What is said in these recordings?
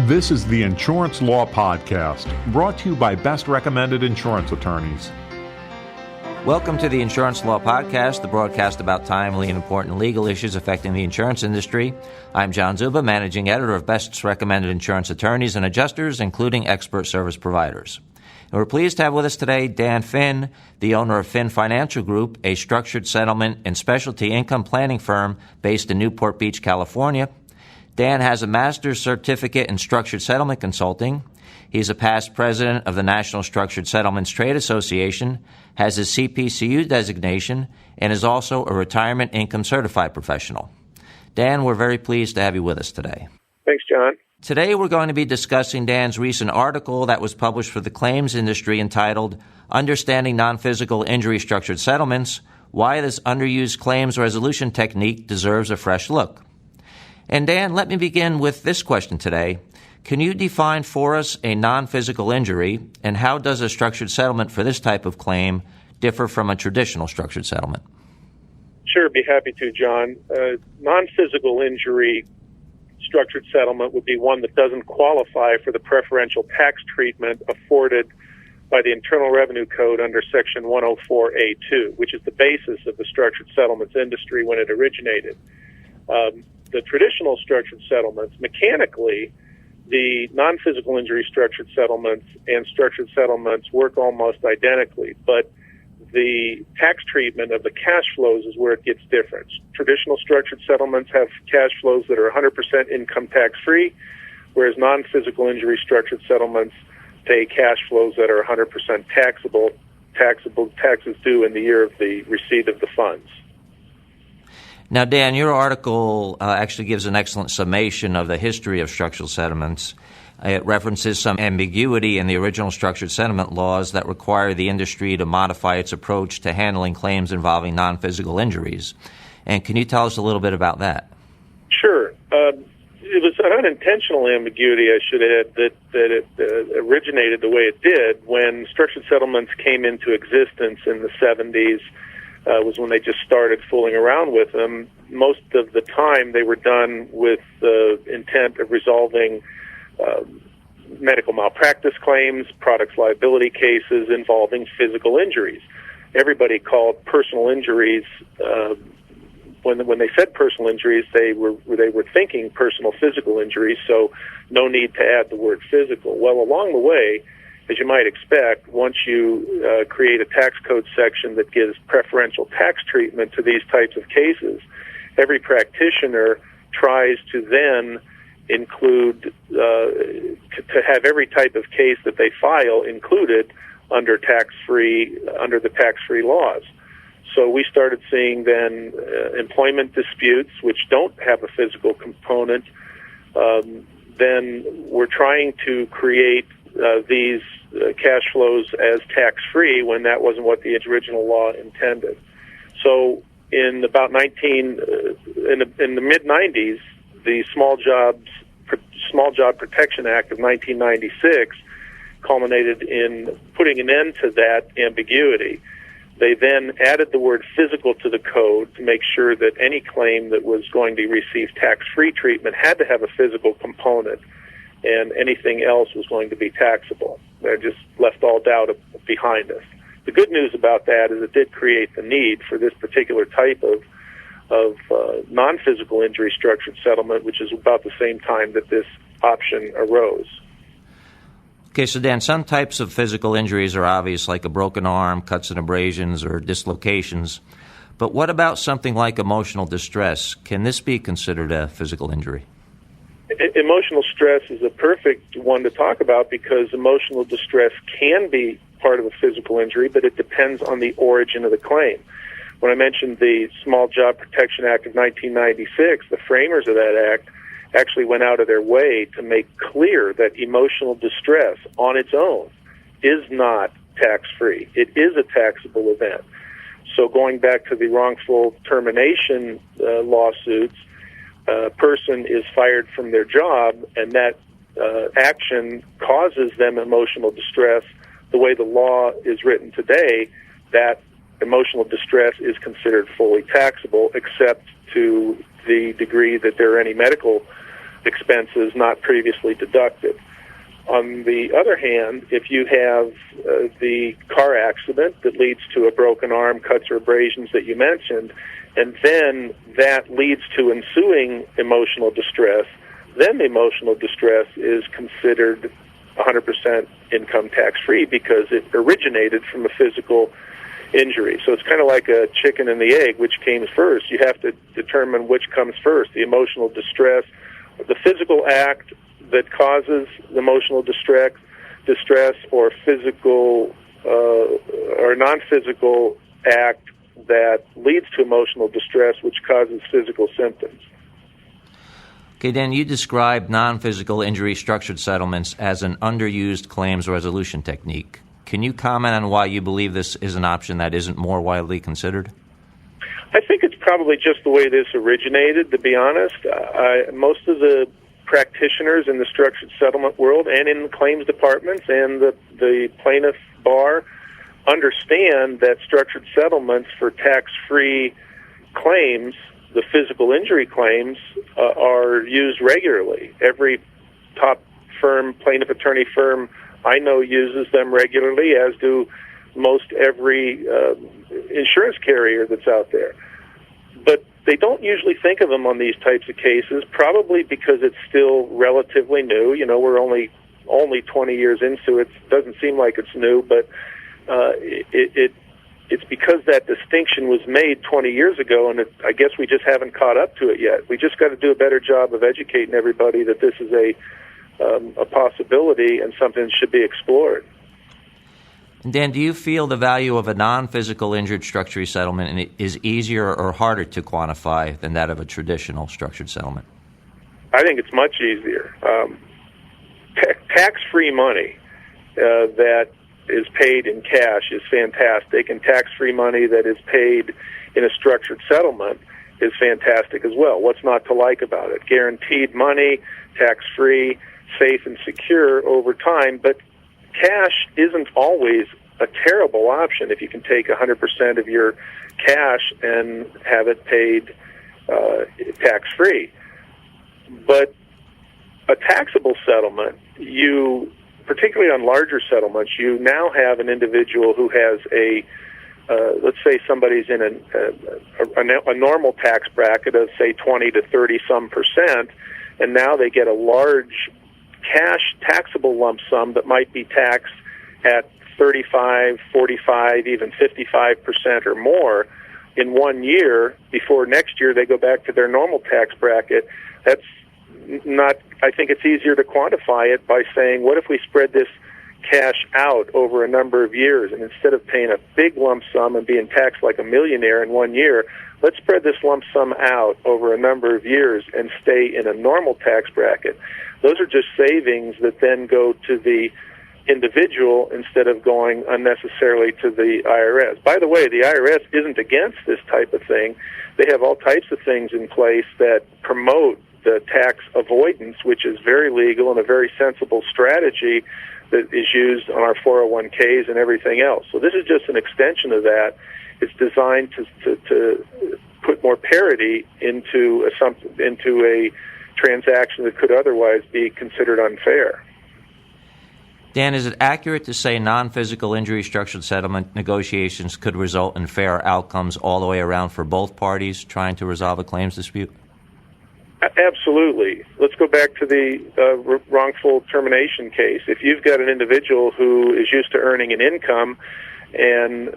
This is the Insurance Law Podcast, brought to you by Best Recommended Insurance Attorneys. Welcome to the Insurance Law Podcast, the broadcast about timely and important legal issues affecting the insurance industry. I'm John Zuba, Managing Editor of Best Recommended Insurance Attorneys and Adjusters, including expert service providers. And we're pleased to have with us today Dan Finn, the owner of Finn Financial Group, a structured settlement and specialty income planning firm based in Newport Beach, California. Dan has a master's certificate in structured settlement consulting. He's a past president of the National Structured Settlements Trade Association, has his CPCU designation, and is also a retirement income certified professional. Dan, we're very pleased to have you with us today. Thanks, John. Today we're going to be discussing Dan's recent article that was published for the claims industry entitled Understanding Nonphysical Injury Structured Settlements, Why This Underused Claims Resolution Technique Deserves a Fresh Look. And Dan, let me begin with this question today. Can you define for us a non-physical injury, and how does a structured settlement for this type of claim differ from a traditional structured settlement? Sure, be happy to, John. Non-physical injury structured settlement would be one that doesn't qualify for the preferential tax treatment afforded by the Internal Revenue Code under Section 104A2, which is the basis of the structured settlements industry when it originated. The traditional structured settlements, mechanically, the non-physical injury structured settlements and structured settlements work almost identically, but the tax treatment of the cash flows is where it gets different. Traditional structured settlements have cash flows that are 100% income tax-free, whereas non-physical injury structured settlements pay cash flows that are 100% taxable taxes due in the year of the receipt of the funds. Now, Dan, your article actually gives an excellent summation of the history of structural settlements. It references some ambiguity in the original structured settlement laws that require the industry to modify its approach to handling claims involving non-physical injuries. And can you tell us a little bit about that? Sure. It was an unintentional ambiguity, I should add, that it originated the way it did when structured settlements came into existence in the 70s. Was when they just started fooling around with them. Most of the time they were done with the intent of resolving medical malpractice claims, products liability cases involving physical injuries. Everybody called personal injuries, when they said personal injuries, they were thinking personal physical injuries, so no need to add the word physical. Well, along the way, as you might expect, once you create a tax code section that gives preferential tax treatment to these types of cases, every practitioner tries to then include, to have every type of case that they file included under the tax-free laws. So we started seeing then employment disputes, which don't have a physical component. Then we're trying to create these cash flows as tax-free when that wasn't what the original law intended. So in about in the mid-90s, the Small Job Protection Act of 1996 culminated in putting an end to that ambiguity. They then added the word physical to the code to make sure that any claim that was going to receive tax-free treatment had to have a physical component, and anything else was going to be taxable. They just left all doubt behind us. The good news about that is it did create the need for this particular type of non-physical injury structured settlement, which is about the same time that this option arose. Okay, so Dan, some types of physical injuries are obvious, like a broken arm, cuts and abrasions, or dislocations. But what about something like emotional distress? Can this be considered a physical injury? Emotional stress is a perfect one to talk about because emotional distress can be part of a physical injury, but it depends on the origin of the claim. When I mentioned the Small Job Protection Act of 1996, the framers of that act actually went out of their way to make clear that emotional distress on its own is not tax-free. It is a taxable event. So going back to the wrongful termination lawsuits, a person is fired from their job and that action causes them emotional distress. The way the law is written today, that emotional distress is considered fully taxable, except to the degree that there are any medical expenses not previously deducted. On the other hand, if you have the car accident that leads to a broken arm, cuts or abrasions that you mentioned, and then that leads to ensuing emotional distress, then the emotional distress is considered 100% income tax-free because it originated from a physical injury. So it's kind of like a chicken and the egg, which came first. You have to determine which comes first, the emotional distress, the physical act that causes emotional distress, or physical or non-physical act that leads to emotional distress, which causes physical symptoms. Okay, Dan, you described non-physical injury structured settlements as an underused claims resolution technique. Can you comment on why you believe this is an option that isn't more widely considered? I think it's probably just the way this originated, to be honest. Most of the practitioners in the structured settlement world and in the claims departments and the plaintiff bar understand that structured settlements for tax-free claims, the physical injury claims, are used regularly. Every top firm, plaintiff attorney firm I know uses them regularly, as do most every insurance carrier that's out there. But they don't usually think of them on these types of cases, probably because it's still relatively new. You know, we're only 20 years into it. It doesn't seem like it's new, but it's because that distinction was made 20 years ago, and I guess we just haven't caught up to it yet. We just got to do a better job of educating everybody that this is a possibility and something that should be explored. Dan, do you feel the value of a non-physical injured structured settlement is easier or harder to quantify than that of a traditional structured settlement? I think it's much easier. Tax-free money that is paid in cash is fantastic, and tax-free money that is paid in a structured settlement is fantastic as well. What's not to like about it? Guaranteed money, tax-free, safe and secure over time, but cash isn't always a terrible option if you can take 100% of your cash and have it paid tax-free. But a taxable settlement, particularly on larger settlements, you now have an individual who has let's say somebody's in a normal tax bracket of, say, 20 to 30-some%, and now they get a large cash taxable lump sum that might be taxed at 35, 45, even 55% or more in 1 year before next year they go back to their normal tax bracket. That's not, I think it's easier to quantify it by saying, what if we spread this cash out over a number of years, and instead of paying a big lump sum and being taxed like a millionaire in 1 year, let's spread this lump sum out over a number of years and stay in a normal tax bracket. Those are just savings that then go to the individual instead of going unnecessarily to the IRS. By the way, the IRS isn't against this type of thing. They have all types of things in place that promote the tax avoidance, which is very legal and a very sensible strategy that is used on our 401ks and everything else. So this is just an extension of that. It's designed to put more parity into a transaction that could otherwise be considered unfair. Dan, is it accurate to say non-physical injury structured settlement negotiations could result in fair outcomes all the way around for both parties trying to resolve a claims dispute? Absolutely. Let's go back to the wrongful termination case. If you've got an individual who is used to earning an income and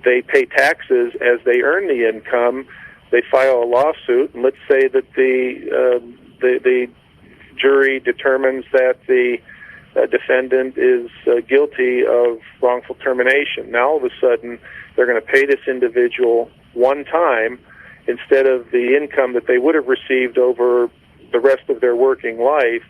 they pay taxes as they earn the income, they file a lawsuit, and let's say that the jury determines that the defendant is guilty of wrongful termination. Now all of a sudden they're going to pay this individual one time instead of the income that they would have received over the rest of their working life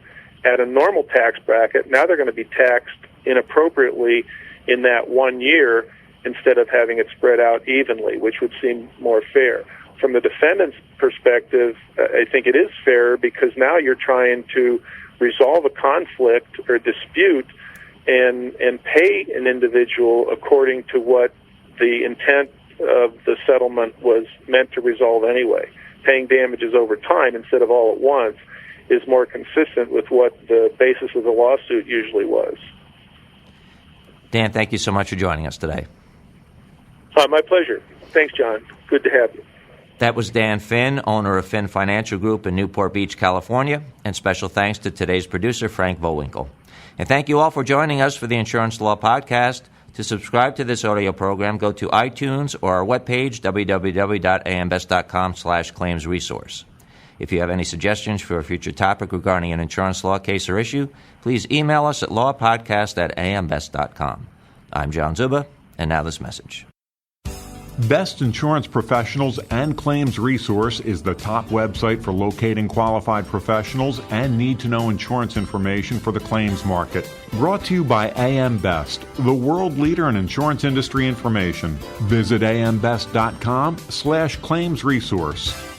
at a normal tax bracket. Now they're going to be taxed inappropriately in that 1 year instead of having it spread out evenly, which would seem more fair. From the defendant's perspective, I think it is fair because now you're trying to resolve a conflict or dispute and pay an individual according to what the intent of the settlement was meant to resolve anyway. Paying damages over time instead of all at once is more consistent with what the basis of the lawsuit usually was. Dan, thank you so much for joining us today. My pleasure. Thanks, John. Good to have you. That was Dan Finn, owner of Finn Financial Group in Newport Beach, California, and special thanks to today's producer, Frank Vowinkle. And thank you all for joining us for the Insurance Law Podcast. To subscribe to this audio program, go to iTunes or our webpage, www.ambest.com/claims resource. If you have any suggestions for a future topic regarding an insurance law case or issue, please email us at lawpodcast@ambest.com. I'm John Zuba, and now this message. Best Insurance Professionals and Claims Resource is the top website for locating qualified professionals and need-to-know insurance information for the claims market. Brought to you by AM Best, the world leader in insurance industry information. Visit ambest.com/claims resource.